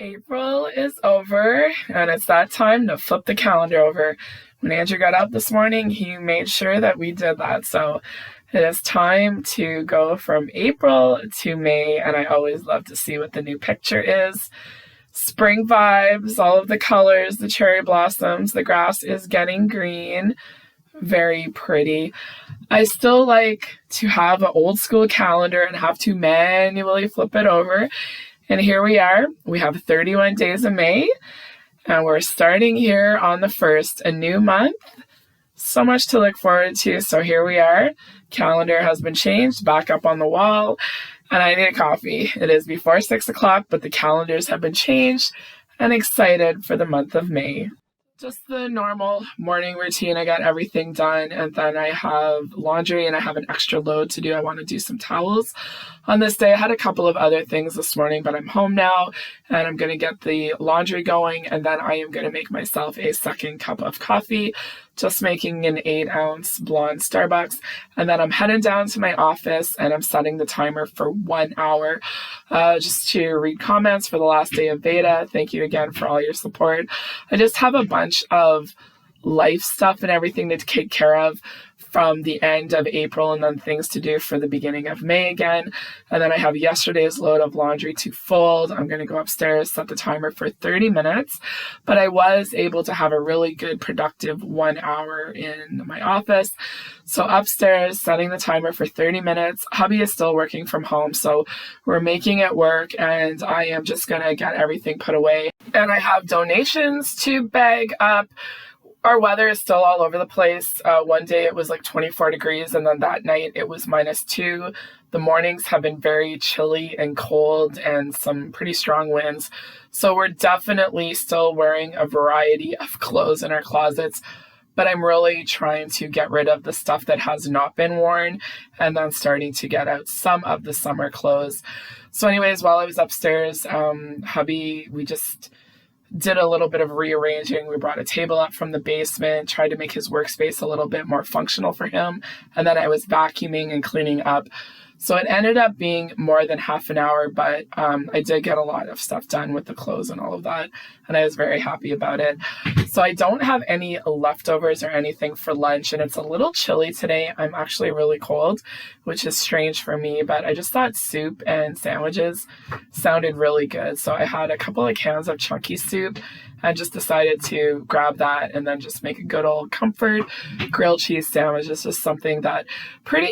April is over, and it's that time to flip the calendar over. When Andrew got up this morning, he made sure that we did that. So it is time to go from April to May, and I always love to see what the new picture is. Spring vibes, all of the colors, the cherry blossoms, the grass is getting green. Very pretty. I still like to have an old school calendar and have to manually flip it over. And here we are. We have 31 days of May, and we're starting here on the 1st, a new month. So much to look forward to. So here we are. Calendar has been changed, back up on the wall, and I need a coffee. It is before 6 o'clock, but the calendars have been changed, and excited for the month of May. Just the normal morning routine. I got everything done, and then I have laundry and I have an extra load to do. I want to do some towels on this day. I had a couple of other things this morning, but I'm home now and I'm going to get the laundry going, and then I am going to make myself a second cup of coffee, just making an 8-ounce blonde Starbucks. And then I'm heading down to my office and I'm setting the timer for 1 hour just to read comments for the last day of beta. Thank you again for all your support. I just have a bunch of life stuff and everything to take care of from the end of April, and then things to do for the beginning of May again. And then I have yesterday's load of laundry to fold. I'm going to go upstairs, set the timer for 30 minutes. But I was able to have a really good, productive 1 hour in my office. So upstairs, setting the timer for 30 minutes. Hubby is still working from home, so we're making it work, and I am just going to get everything put away. And I have donations to bag up. Our weather is still all over the place. One day it was like 24 degrees, and then that night it was -2. The mornings have been very chilly and cold and some pretty strong winds. So we're definitely still wearing a variety of clothes in our closets, but I'm really trying to get rid of the stuff that has not been worn and then starting to get out some of the summer clothes. So anyways, while I was upstairs, hubby, we just did a little bit of rearranging. We brought a table up from the basement, tried to make his workspace a little bit more functional for him. And then I was vacuuming and cleaning up. So it ended up being more than half an hour, but I did get a lot of stuff done with the clothes and all of that, and I was very happy about it. So I don't have any leftovers or anything for lunch, and it's a little chilly today. I'm actually really cold, which is strange for me, but I just thought soup and sandwiches sounded really good. So I had a couple of cans of chunky soup and just decided to grab that and then just make a good old comfort grilled cheese sandwich. It's just something that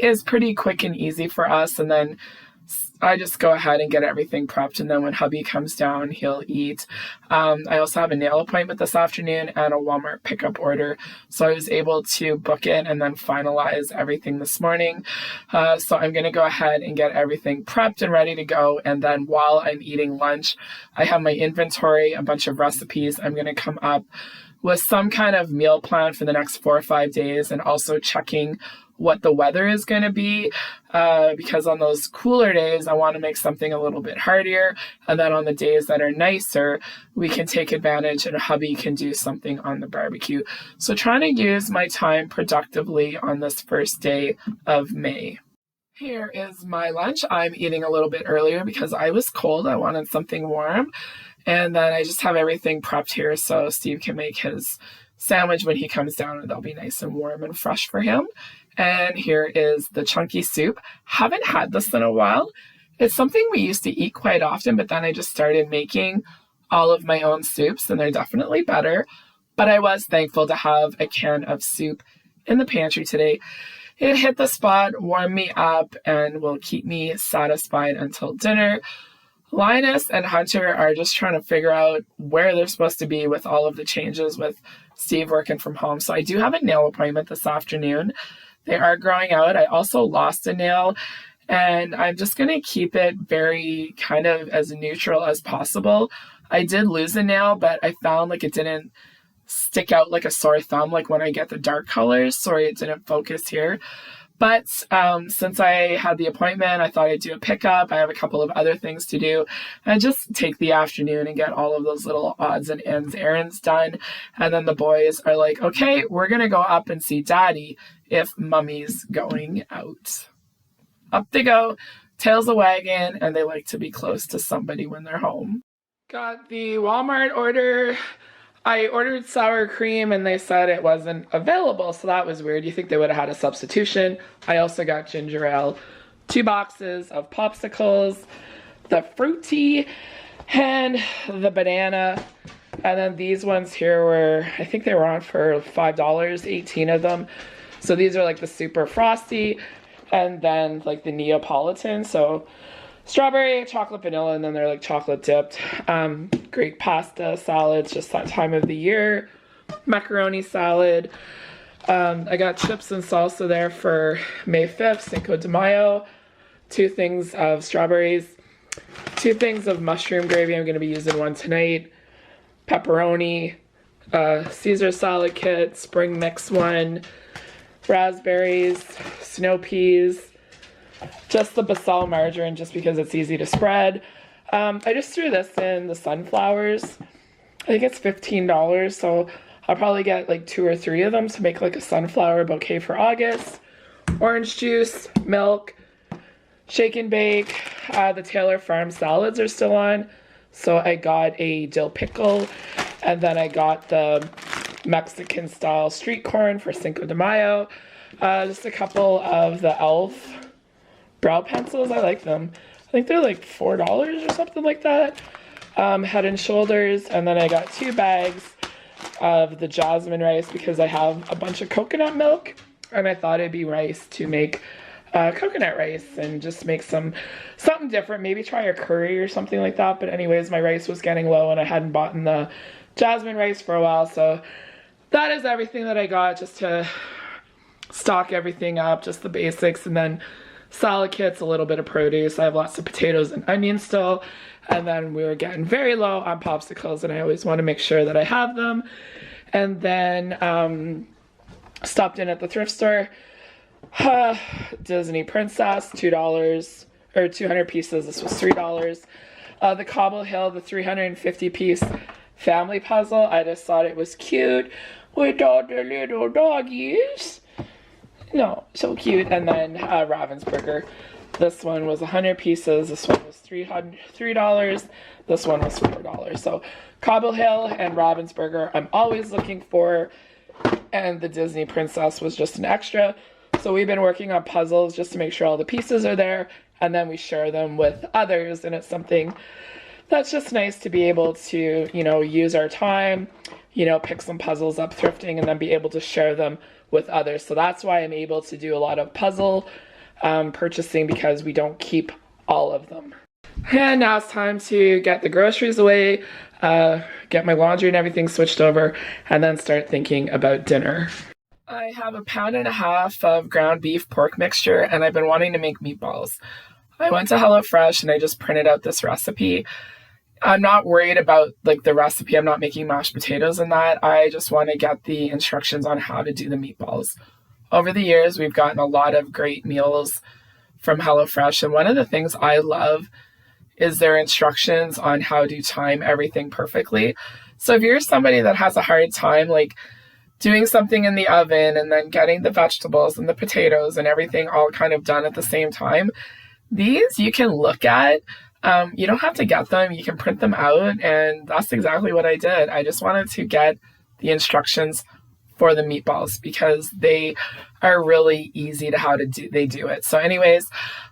is pretty quick and easy for us. And then I just go ahead and get everything prepped, and then when hubby comes down, he'll eat. I also have a nail appointment this afternoon and a Walmart pickup order, so I was able to book it and then finalize everything this morning. So I'm going to go ahead and get everything prepped and ready to go, and then while I'm eating lunch, I have my inventory, a bunch of recipes. I'm going to come up with some kind of meal plan for the next 4 or 5 days, and also checking what the weather is going to be, because on those cooler days, I want to make something a little bit heartier. And then on the days that are nicer, we can take advantage and hubby can do something on the barbecue. So trying to use my time productively on this first day of May. Here is my lunch. I'm eating a little bit earlier because I was cold. I wanted something warm. And then I just have everything prepped here so Steve can make his sandwich when he comes down, and that'll be nice and warm and fresh for him. And here is the chunky soup. Haven't had this in a while. It's something we used to eat quite often, but then I just started making all of my own soups, and they're definitely better. But I was thankful to have a can of soup in the pantry today. It hit the spot, warmed me up, and will keep me satisfied until dinner. Linus and Hunter are just trying to figure out where they're supposed to be with all of the changes with Steve working from home. So I do have a nail appointment this afternoon. They are growing out. I also lost a nail, and I'm just going to keep it very kind of as neutral as possible. I did lose a nail, but I found like it didn't stick out like a sore thumb like when I get the dark colors. Sorry, it didn't focus here. But since I had the appointment, I thought I'd do a pickup. I have a couple of other things to do, and just take the afternoon and get all of those little odds and ends errands done. And then the boys are like, okay, we're going to go up and see Daddy if Mummy's going out. Up they go, tails a wagon, and they like to be close to somebody when they're home. Got the Walmart order. I ordered sour cream and they said it wasn't available, so that was weird. You think they would have had a substitution. I also got ginger ale, 2 boxes of popsicles, the fruity, and the banana. And then these ones here were, I think they were on for $5, 18 of them. So these are like the super frosty, and then like the Neapolitan. So strawberry, chocolate, vanilla, and then they're like chocolate dipped. Great pasta, salads, just that time of the year. Macaroni salad. I got chips and salsa there for May 5th, Cinco de Mayo. 2 things of strawberries. 2 things of mushroom gravy. I'm going to be using one tonight. Pepperoni. Caesar salad kit. Spring mix one. Raspberries. Snow peas. Just the basal margarine just because it's easy to spread. I just threw this in the sunflowers. I think it's $15, so I'll probably get like 2 or 3 of them to make like a sunflower bouquet for August. Orange juice, milk, shake and bake. The Taylor Farm salads are still on, so I got a dill pickle, and then I got the Mexican style street corn for Cinco de Mayo. Just a couple of the e.l.f. brow pencils. I like them. I think they're like $4 or something like that. Head and Shoulders, and then I got 2 bags of the jasmine rice because I have a bunch of coconut milk, and I thought it'd be nice to make coconut rice and just make something different. Maybe try a curry or something like that. But anyways, my rice was getting low and I hadn't bought the jasmine rice for a while, so that is everything that I got just to stock everything up, just the basics. And then salad kits, a little bit of produce. I have lots of potatoes and onions still. And then we were getting very low on popsicles, and I always want to make sure that I have them. And then stopped in at the thrift store. Disney Princess, $2 or 200 pieces. This was $3. The Cobble Hill, the 350 piece family puzzle. I just thought it was cute with all the little doggies. No, so cute. And then Ravensburger. This one was 100 pieces. This one was $3. This one was $4. So Cobble Hill and Ravensburger I'm always looking for. And the Disney Princess was just an extra. So we've been working on puzzles just to make sure all the pieces are there. And then we share them with others. And it's something that's just nice to be able to, use our time, pick some puzzles up thrifting and then be able to share them with others. So that's why I'm able to do a lot of puzzle purchasing, because we don't keep all of them. And now it's time to get the groceries away, get my laundry and everything switched over, and then start thinking about dinner. I have 1.5 pounds of ground beef pork mixture, and I've been wanting to make meatballs. I went to HelloFresh and I just printed out this recipe. I'm not worried about the recipe. I'm not making mashed potatoes in that. I just want to get the instructions on how to do the meatballs. Over the years, we've gotten a lot of great meals from HelloFresh, and one of the things I love is their instructions on how to time everything perfectly. So if you're somebody that has a hard time doing something in the oven and then getting the vegetables and the potatoes and everything all kind of done at the same time, these you can look at. You don't have to get them. You can print them out, and that's exactly what I did. I just wanted to get the instructions for the meatballs because they are really easy to how to do. They do it. So anyways,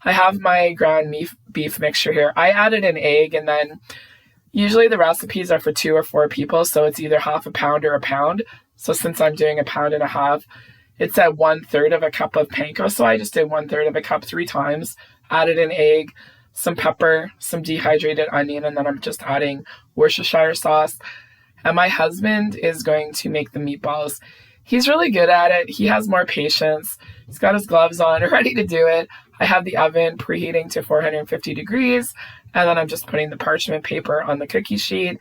I have my ground beef mixture here. I added an egg, and then usually the recipes are for 2 or 4 people, so it's either half a pound or a pound. So since I'm doing 1.5 pounds, it's at 1/3 of a cup of panko. So I just did 1/3 of a cup 3 times, added an egg, some pepper, some dehydrated onion, and then I'm just adding Worcestershire sauce. And my husband is going to make the meatballs. He's really good at it. He has more patience. He's got his gloves on, ready to do it. I have the oven preheating to 450 degrees, and then I'm just putting the parchment paper on the cookie sheet,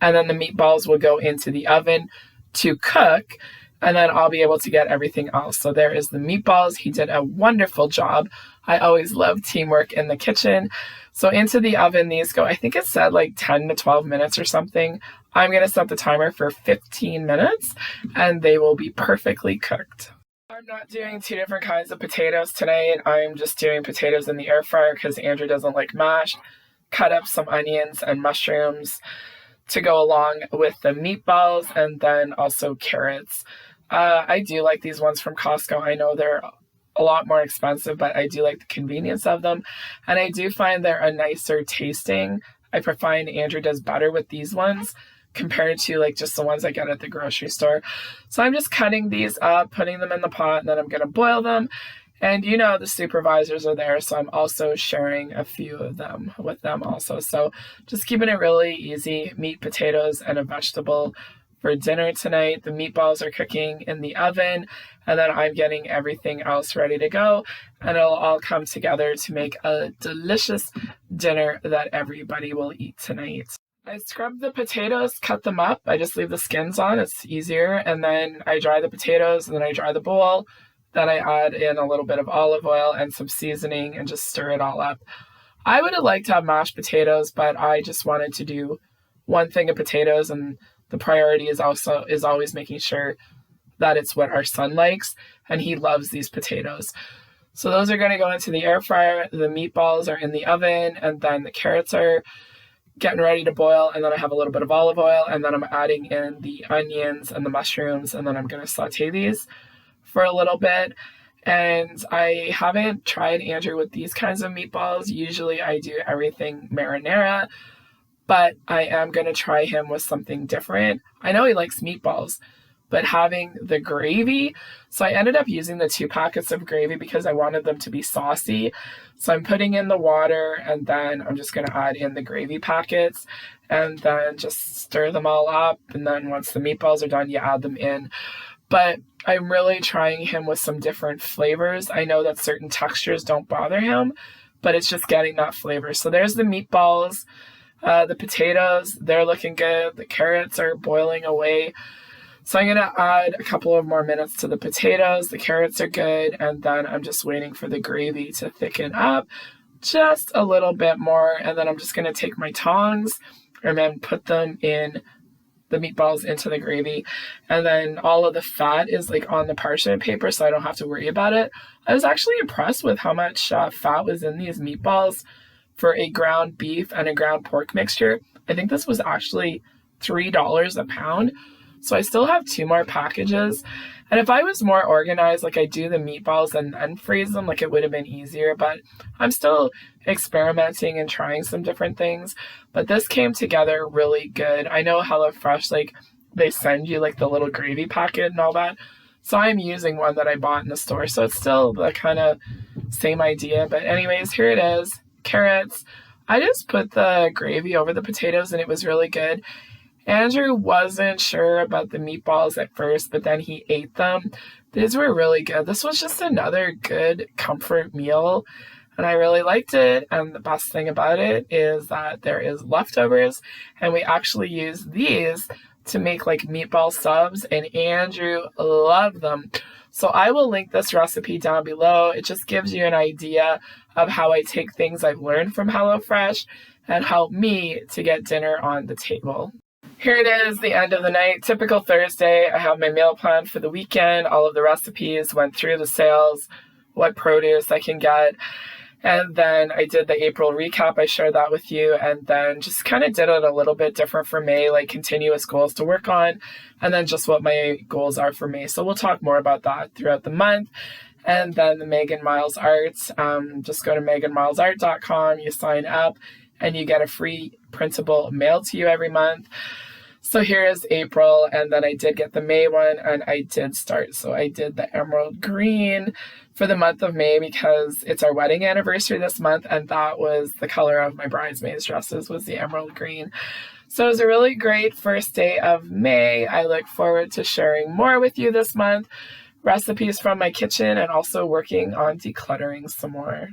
and then the meatballs will go into the oven to cook, and then I'll be able to get everything else. So there is the meatballs. He did a wonderful job. I always love teamwork in the kitchen. So into the oven these go. I think it said 10 to 12 minutes or something. I'm going to set the timer for 15 minutes and they will be perfectly cooked. I'm not doing 2 different kinds of potatoes tonight. I'm just doing potatoes in the air fryer because Andrew doesn't like mashed. cut up some onions and mushrooms to go along with the meatballs, and then also carrots. I do like these ones from Costco. I know they're a lot more expensive, but I do like the convenience of them. And I do find they're a nicer tasting. I find Andrew does better with these ones compared to like just the ones I get at the grocery store. So I'm just cutting these up, putting them in the pot, and then I'm going to boil them. And you know, the supervisors are there, so I'm also sharing a few of them with them also. So just keeping it really easy. Meat, potatoes, and a vegetable for dinner tonight. The meatballs are cooking in the oven, and then I'm getting everything else ready to go, and it'll all come together to make a delicious dinner that everybody will eat tonight. I scrub the potatoes, cut them up. I just leave the skins on, it's easier, and then I dry the potatoes, and then I dry the bowl. Then I add in a little bit of olive oil and some seasoning and just stir it all up. I would have liked to have mashed potatoes, but I just wanted to do one thing of potatoes, and the priority is always making sure that it's what our son likes, and he loves these potatoes. So those are going to go into the air fryer. The meatballs are in the oven, and then the carrots are getting ready to boil, and then I have a little bit of olive oil, and then I'm adding in the onions and the mushrooms, and then I'm going to saute these for a little bit. And I haven't tried Andrew with these kinds of meatballs. Usually I do everything marinara, but I am going to try him with something different. I know he likes meatballs, but having the gravy, so I ended up using the 2 packets of gravy because I wanted them to be saucy. So I'm putting in the water, and then I'm just going to add in the gravy packets, and then just stir them all up. And then once the meatballs are done, you add them in. But I'm really trying him with some different flavors. I know that certain textures don't bother him, but it's just getting that flavor. So there's the meatballs, the potatoes, they're looking good. The carrots are boiling away. So I'm going to add a couple of more minutes to the potatoes. The carrots are good. And then I'm just waiting for the gravy to thicken up just a little bit more. And then I'm just going to take my tongs and then put them in the meatballs into the gravy, and then all of the fat is like on the parchment paper, so I don't have to worry about it. I was actually impressed with how much fat was in these meatballs for a ground beef and a ground pork mixture. I think this was actually $3 a pound, so I still have 2 more packages. And if I was more organized, like I do the meatballs and then freeze them, like it would have been easier, but I'm still experimenting and trying some different things. But this came together really good. I know HelloFresh, like they send you like the little gravy packet and all that. So I'm using one that I bought in the store. So it's still the kind of same idea. But anyways, here it is. Carrots. I just put the gravy over the potatoes and it was really good. Andrew wasn't sure about the meatballs at first, but then he ate them. These were really good. This was just another good comfort meal, and I really liked it. And the best thing about it is that there is leftovers, and we actually use these to make like meatball subs, and Andrew loved them. So I will link this recipe down below. It just gives you an idea of how I take things I've learned from HelloFresh and help me to get dinner on the table. Here it is, the end of the night. Typical Thursday. I have my meal plan for the weekend. All of the recipes, went through the sales, what produce I can get. And then I did the April recap. I shared that with you. And then just kind of did it a little bit different for May, like continuous goals to work on. And then just what my goals are for May. So we'll talk more about that throughout the month. And then the Megan Miles Art. Just go to meganmilesart.com. You sign up and you get a free printable mailed to you every month. So here is April, and then I did get the May one, and I did start. So I did the emerald green for the month of May because it's our wedding anniversary this month, and that was the color of my bridesmaids' dresses, was the emerald green. So it was a really great first day of May. I look forward to sharing more with you this month, recipes from my kitchen, and also working on decluttering some more.